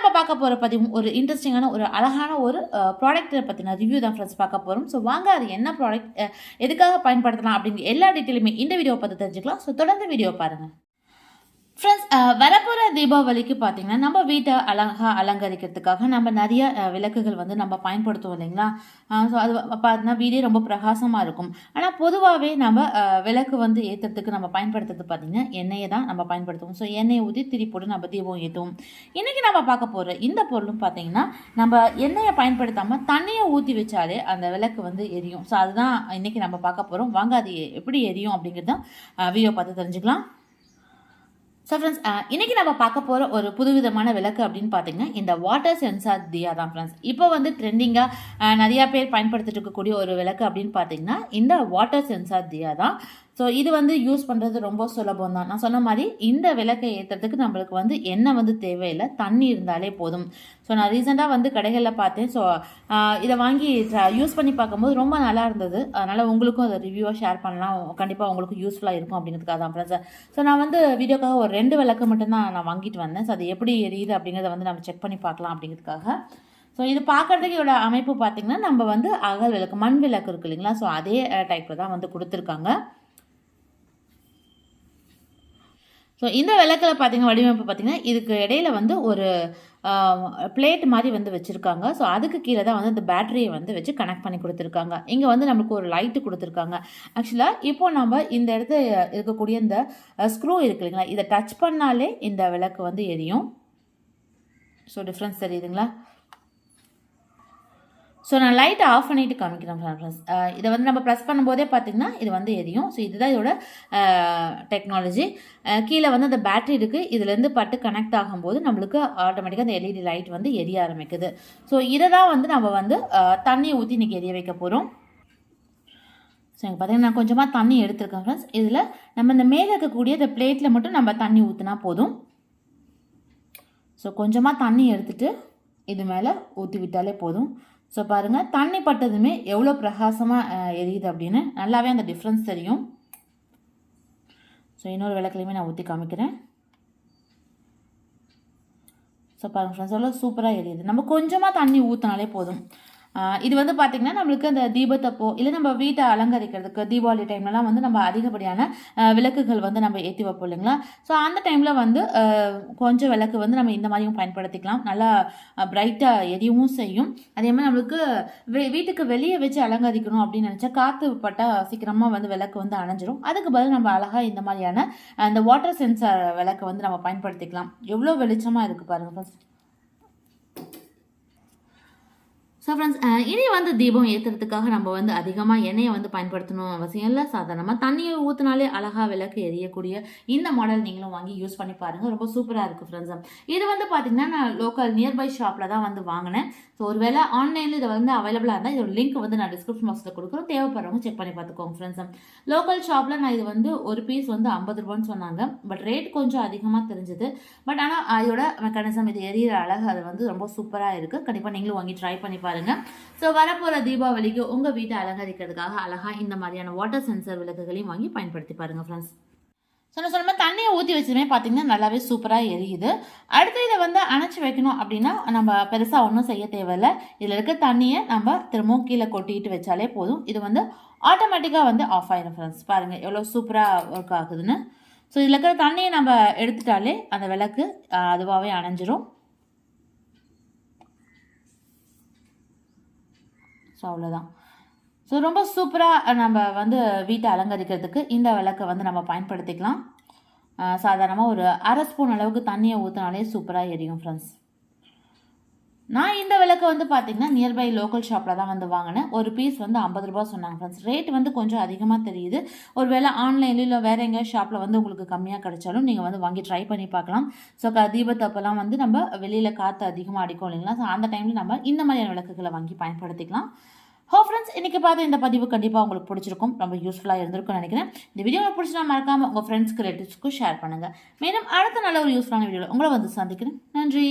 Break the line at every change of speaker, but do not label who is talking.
நம்ம பார்க்க போகிற பதிவும் ஒரு இன்ட்ரெஸ்டிங்கான ஒரு அழகான ஒரு ப்ராடக்ட்டை பற்றின ரிவ்யூ தான் ஃப்ரெண்ட்ஸ் பார்க்க போகிறோம். ஸோ வாங்க அது என்ன ப்ராடக்ட், எதுக்காக பயன்படுத்தலாம் அப்படிங்கிற எல்லா டீட்டெயிலுமே இந்த வீடியோவை பார்த்து தெரிஞ்சுக்கலாம். ஸோ தொடர்ந்து வீடியோ பாருங்கள் ஃப்ரெண்ட்ஸ். வரப்போகிற தீபாவளிக்கு பார்த்தீங்கன்னா நம்ம வீட்டை அலங்கரிக்கிறதுக்காக நம்ம நிறைய விளக்குகள் வந்து நம்ம பயன்படுத்துவோம் இல்லைங்களா. ஸோ அது பார்த்தீங்கன்னா வீடே ரொம்ப பிரகாசமாக இருக்கும். ஆனால் பொதுவாகவே நம்ம விளக்கு வந்து ஏற்றுறதுக்கு நம்ம பயன்படுத்துறது பார்த்திங்கன்னா எண்ணெயை தான் நம்ம பயன்படுத்துவோம். ஸோ எண்ணெயை ஊற்றி திரி போட்டு நம்ம தீபம் ஏற்றுவோம். இன்றைக்கி நம்ம பார்க்க போகிற இந்த பொருளும் பார்த்திங்கன்னா நம்ம எண்ணெயை பயன்படுத்தாமல் தண்ணியை ஊற்றி வச்சாலே அந்த விளக்கு வந்து எரியும். ஸோ அதுதான் இன்றைக்கி நம்ம பார்க்க போகிறோம். வாங்க அது எப்படி எரியும் அப்படிங்கிறது தான் வீடியோ பார்த்து தெரிஞ்சுக்கலாம். ஸோ ஃப்ரெண்ட்ஸ், இன்றைக்கி நம்ம பார்க்க போகிற ஒரு புதுவிதமான விளக்கு அப்படின்னு பார்த்தீங்கன்னா இந்த வாட்டர் சென்சார் தியா தான் ஃப்ரெண்ட்ஸ். இப்போ வந்து ட்ரெண்டிங்காக நிறையா பேர் பயன்படுத்திட்டு இருக்கக்கூடிய ஒரு விளக்கு அப்படின்னு பார்த்தீங்கன்னா இந்த வாட்டர் சென்சார் தியா தான். ஸோ இது வந்து யூஸ் பண்ணுறது ரொம்ப சுலபம் தான். நான் சொன்ன மாதிரி இந்த விளக்கை ஏற்றுறதுக்கு நம்மளுக்கு வந்து எண்ணெய் வந்து தேவையில்லை, தண்ணி இருந்தாலே போதும். ஸோ நான் ரீசெண்டாக வந்து கடைகளில் பார்த்தேன். ஸோ இதை வாங்கி யூஸ் பண்ணி பார்க்கும்போது ரொம்ப நல்லா இருந்தது. அதனால் உங்களுக்கும் அதை ரிவ்யூவாக ஷேர் பண்ணலாம், கண்டிப்பாக உங்களுக்கு யூஸ்ஃபுல்லாக இருக்கும் அப்படிங்கிறதுக்காக தான் ஃப்ரெண்ட்ஸ். ஸோ நான் வந்து வீடியோக்காக ஒரு 2 விளக்கு மட்டும்தான் நான் வாங்கிட்டு வந்தேன். ஸோ அது எப்படி எரியுது அப்படிங்கிறத வந்து நம்ம செக் பண்ணி பார்க்கலாம் அப்படிங்கிறதுக்காக. ஸோ இது பார்க்குறதுக்கு இதோட அமைப்பு பார்த்திங்கன்னா நம்ம வந்து அகல் விளக்கு, மண் விளக்கு இருக்குது இல்லைங்களா. ஸோ அதே டைப்பில் தான் வந்து கொடுத்துருக்காங்க. ஸோ இந்த விளக்கில் பார்த்தீங்கன்னா வடிவமைப்பு பார்த்திங்கன்னா இதுக்கு இடையில வந்து ஒரு பிளேட் மாதிரி வந்து வச்சுருக்காங்க. ஸோ அதுக்கு கீழே தான் வந்து இந்த பேட்டரியை வந்து வச்சு கனெக்ட் பண்ணி கொடுத்துருக்காங்க. இங்கே வந்து நம்மளுக்கு ஒரு லைட்டு கொடுத்துருக்காங்க. ஆக்சுவலாக இப்போது நம்ம இந்த இடத்துல இருக்கக்கூடிய இந்த ஸ்க்ரூ இருக்கு இல்லைங்களா, இதை டச் பண்ணாலே இந்த விளக்கு வந்து எரியும். ஸோ டிஃப்ரென்ஸ் தெரியுதுங்களா. ஸோ நான் லைட்டை ஆஃப் பண்ணிவிட்டு காமிக்கிறேன் ஃப்ரெண்ட்ஸ். இதை வந்து நம்ம ப்ரெஸ் பண்ணும்போதே பார்த்திங்கன்னா இது வந்து எரியும். ஸோ இதுதான் இதோட டெக்னாலஜி. கீழே வந்து அந்த பேட்டரி இருக்குது, இதுலேருந்து பட்டு கனெக்ட் ஆகும்போது நம்மளுக்கு ஆட்டோமேட்டிக்காக அந்த எல்இடி லைட் வந்து எரிய ஆரம்பிக்குது. ஸோ இதை தான் வந்து நம்ம வந்து தண்ணியை ஊற்றி இன்றைக்கி எரிய வைக்க போகிறோம். ஸோ இங்கே பார்த்திங்கன்னா நான் கொஞ்சமாக தண்ணி எடுத்துருக்கேன் ஃப்ரெண்ட்ஸ். இதில் நம்ம இந்த மேலே இருக்கக்கூடிய இந்த பிளேட்டில் மட்டும் நம்ம தண்ணி ஊற்றினா போதும். ஸோ கொஞ்சமாக தண்ணி எடுத்துகிட்டு இது மேலே ஊற்றி விட்டாலே போதும். ஸோ பாருங்கள், தண்ணி பட்டதுமே எவ்வளோ பிரகாசமாக எரியுது அப்படின்னு நல்லாவே அந்த டிஃப்ரென்ஸ் தெரியும். ஸோ இன்னொரு விளக்குலையுமே நான் ஊற்றி காமிக்கிறேன். ஸோ பாருங்கள் ஃப்ரெண்ட்ஸ், எவ்வளோ சூப்பராக எரியுது. நம்ம கொஞ்சமாக தண்ணி ஊற்றினாலே போதும். இது வந்து பார்த்திங்கன்னா நம்மளுக்கு அந்த தீபத்தப்போ இல்லை நம்ம வீட்டை அலங்கரிக்கிறதுக்கு தீபாவளி டைம்லலாம் வந்து நம்ம அதிகப்படியான விளக்குகள் வந்து நம்ம ஏற்றி வைப்போம் இல்லைங்களா. ஸோ அந்த டைமில் வந்து கொஞ்சம் விளக்கு வந்து நம்ம இந்த மாதிரியும் பயன்படுத்திக்கலாம். நல்லா பிரைட்டாக எரியவும் செய்யும். அதே மாதிரி நம்மளுக்கு வீட்டுக்கு வெளியே வச்சு அலங்கரிக்கணும் அப்படின்னு நினச்சா காற்று பட்டால் சீக்கிரமாக வந்து விளக்கு வந்து அணைஞ்சிரும். அதுக்கு பதில் நம்ம அழகாக இந்த மாதிரியான அந்த வாட்டர் சென்சார் விளக்கை வந்து நம்ம பயன்படுத்திக்கலாம். எவ்வளோ வெளிச்சமாக இருக்குது பாருங்கள் ஃபர்ஸ்ட். ஸோ ஃப்ரெண்ட்ஸ், இனி வந்து தீபம் ஏற்றுறதுக்காக நம்ம வந்து அதிகமாக எண்ணெயை வந்து பயன்படுத்தணும் அவசியம் இல்லை. சாதாரணமாக தண்ணியை ஊற்றினாலே அழகாக விளக்கு எரியக்கூடிய இந்த மாடல் நீங்களும் வாங்கி யூஸ் பண்ணி பாருங்கள். ரொம்ப சூப்பராக இருக்குது ஃப்ரெண்ட்ஸ். இது வந்து பார்த்திங்கன்னா நான் லோக்கல் நியர்பை ஷாப்பில் தான் வந்து வாங்கினேன். ஸோ ஒரு வேளை ஆன்லைனில் இதை வந்து அவைலபிளாக இருந்தால் இதோட லிங்க் வந்து நான் டிஸ்கிரிப்ஷன் பாக்ஸில் கொடுக்குறோம். தேவைப்படுறவங்க செக் பண்ணி பார்த்துக்கோங்க ஃப்ரெண்ட்ஸ். லோக்கல் ஷாப்பில் நான் இது வந்து ஒரு பீஸ் வந்து 50 ரூபான்னு சொன்னாங்க. பட் ரேட் கொஞ்சம் அதிகமாக தெரிஞ்சுது. பட் ஆனால் இதோட மெக்கானிசம், இது எரியிற அழகு அது வந்து ரொம்ப சூப்பராக இருக்குது. கண்டிப்பாக நீங்களும் வாங்கி ட்ரை பண்ணி பாருங்கள். ஸோ வரப்போகிற தீபாவளிக்கு உங்கள் வீட்டை அலங்கரிக்கிறதுக்காக அழகாக இந்த மாதிரியான வாட்டர் சென்சர் விளக்குகளையும் வாங்கி பயன்படுத்தி பாருங்கள் ஃப்ரெண்ட்ஸ். ஸோ நான் சொன்ன மாதிரி தண்ணியை ஊற்றி வச்சதுமே பார்த்திங்கன்னா நல்லாவே சூப்பராக எரியுது. அடுத்து இதை வந்து அணைச்சி வைக்கணும் அப்படின்னா நம்ம பெருசாக ஒன்றும் செய்ய தேவையில்லை. இதில் இருக்க தண்ணியை நம்ம திரும்பவும் கீழே கொட்டிட்டு வச்சாலே போதும். இது வந்து ஆட்டோமேட்டிக்காக வந்து ஆஃப் ஆயிடும் ஃப்ரெண்ட்ஸ். பாருங்கள் எவ்வளோ சூப்பராக ஒர்க் ஆகுதுன்னு. ஸோ இதில் இருக்கிற தண்ணியை நம்ம எடுத்துட்டாலே அந்த விளக்கு அதுவாகவே அணைஞ்சிரும். ஸோ அவ்வளோதான். ஸோ ரொம்ப சூப்பராக நம்ம வந்து வீட்டை அலங்கரிக்கிறதுக்கு இந்த விளக்கை வந்து நம்ம பயன்படுத்திக்கலாம். சாதாரணமாக ஒரு 1/2 ஸ்பூன் அளவுக்கு தண்ணியை ஊற்றினாலே சூப்பராக எரியும் ஃப்ரெண்ட்ஸ். நான் இந்த விளக்கை வந்து பார்த்திங்கன்னா நியர்பை லோக்கல் ஷாப்பில் தான் வந்து வாங்கினேன். ஒரு பீஸ் வந்து 50 ரூபா சொன்னாங்க ஃப்ரெண்ட்ஸ். ரேட் வந்து கொஞ்சம் அதிகமாக தெரியுது. ஒரு வேளை ஆன்லைனில் இல்லை வேறு எங்கேயாவது ஷாப்பில் வந்து உங்களுக்கு கம்மியாக கிடைச்சாலும் நீங்கள் வந்து வாங்கி ட்ரை பண்ணி பார்க்கலாம். ஸோ தீபத்தப்பெல்லாம் வந்து நம்ம வெளியில் காற்று அதிகமாக அடிக்கும் இல்லைங்களா. ஸோ அந்த டைமில் நம்ம இந்த மாதிரியான விளக்குகளை வாங்கி பயன்படுத்திக்கலாம். ஃப்ரெண்ட்ஸ், இன்றைக்கி பார்த்து இந்த பதிவு கண்டிப்பாக உங்களுக்கு பிடிச்சிருக்கும், ரொம்ப யூஸ்ஃபுல்லாக இருந்திருக்கும்னு நினைக்கிறேன். இந்த வீடியோ உங்களுக்கு பிடிச்சினா மறக்காமல் உங்கள் ஃப்ரெண்ட்ஸ்க்கு ரிலேட்டிவ்ஸ்க்கு ஷேர் பண்ணுங்கள். மேலும் அடுத்த நல்ல ஒரு யூஸ்ஃபுல்லான வீடியோவில் உங்களை வந்து சந்திக்கிறேன். நன்றி.